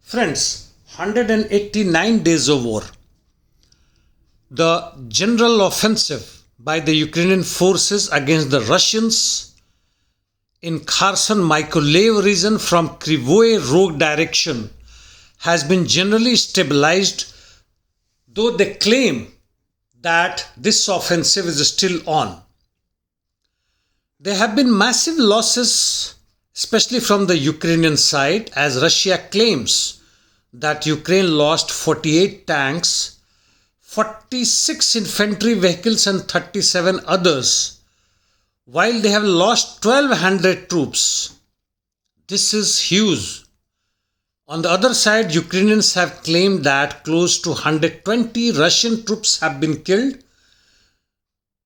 Friends, 189 days of war. The general offensive by the Ukrainian forces against the Russians in Kherson Mykolaiv region from Krivoy Rog direction has been generally stabilized, though they claim that this offensive is still on. There have been massive losses, especially from the Ukrainian side, as Russia claims that Ukraine lost 48 tanks, 46 infantry vehicles and 37 others, while they have lost 1200 troops. This is huge. On the other side, Ukrainians have claimed that close to 120 Russian troops have been killed,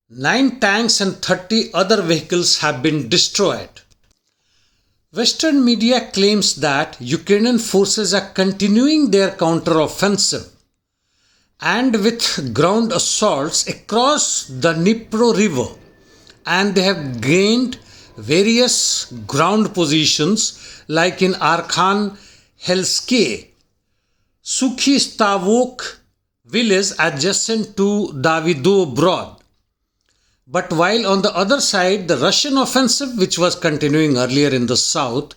9 tanks and 30 other vehicles have been destroyed. Western media claims that Ukrainian forces are continuing their counter-offensive and with ground assaults across the Dnipro River, and they have gained various ground positions like in Arkhangelsk, Sukhi Stavok village adjacent to Davido Brod. But while on the other side, the Russian offensive, which was continuing earlier in the south,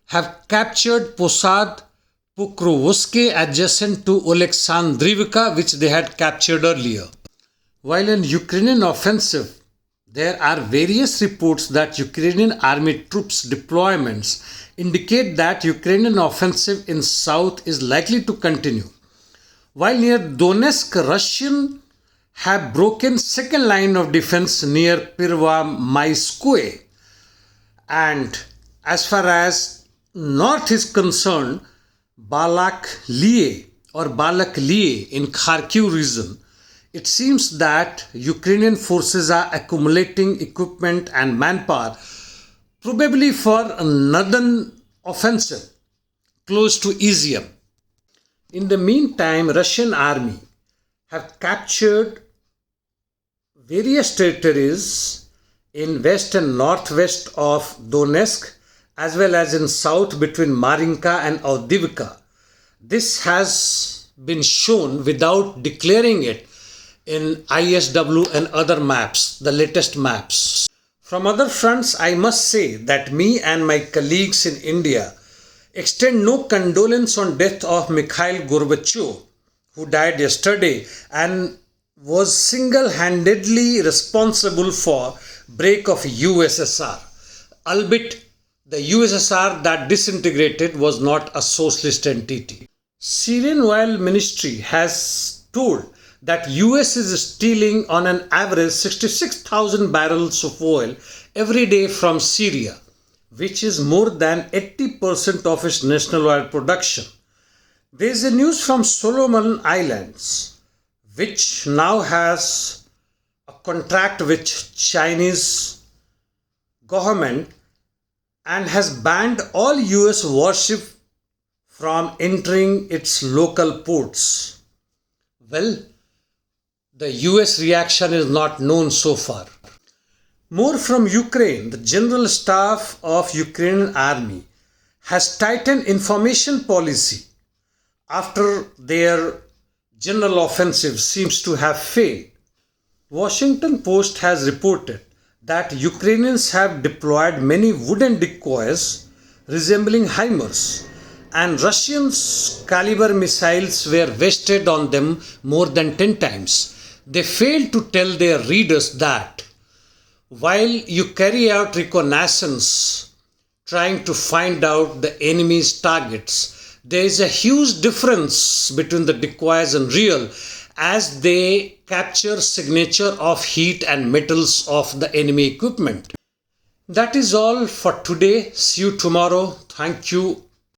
have captured Posad Pokrovskoye adjacent to Oleksandrivka, which they had captured earlier. While in Ukrainian offensive, there are various reports that Ukrainian army troops deployments indicate that Ukrainian offensive in south is likely to continue. While near Donetsk, Russian have broken second line of defense near Pervomaiskoye, and as far as north is concerned, Balaklie in Kharkiv region, it seems that Ukrainian forces are accumulating equipment and manpower, probably for another offensive close to Izium. In the meantime, Russian army have captured various territories in west and northwest of Donetsk, as well as in south between Marinka and Avdiivka. This has been shown without declaring it in ISW and other maps, the latest maps. From other fronts, I must say that me and my colleagues in India extend no condolence on death of Mikhail Gorbachev, who died yesterday and was single-handedly responsible for break of USSR, albeit the USSR that disintegrated was not a socialist entity. Syrian Oil Ministry has told that US is stealing on an average 66,000 barrels of oil every day from Syria, which is more than 80% of its national oil production. There is a news from Solomon Islands, which now has a contract with Chinese government and has banned all US warship from entering its local ports. Well, the US reaction is not known so far. More from Ukraine. The General Staff of Ukrainian Army has tightened information policy after their general offensive seems to have failed. Washington Post has reported that Ukrainians have deployed many wooden decoys resembling HIMARS, and Russians' caliber missiles were wasted on them more than 10 times. They failed to tell their readers that while you carry out reconnaissance trying to find out the enemy's targets, there is a huge difference between the decoys and real, as they capture signature of heat and metals of the enemy equipment. That is all for today. See you tomorrow. Thank you.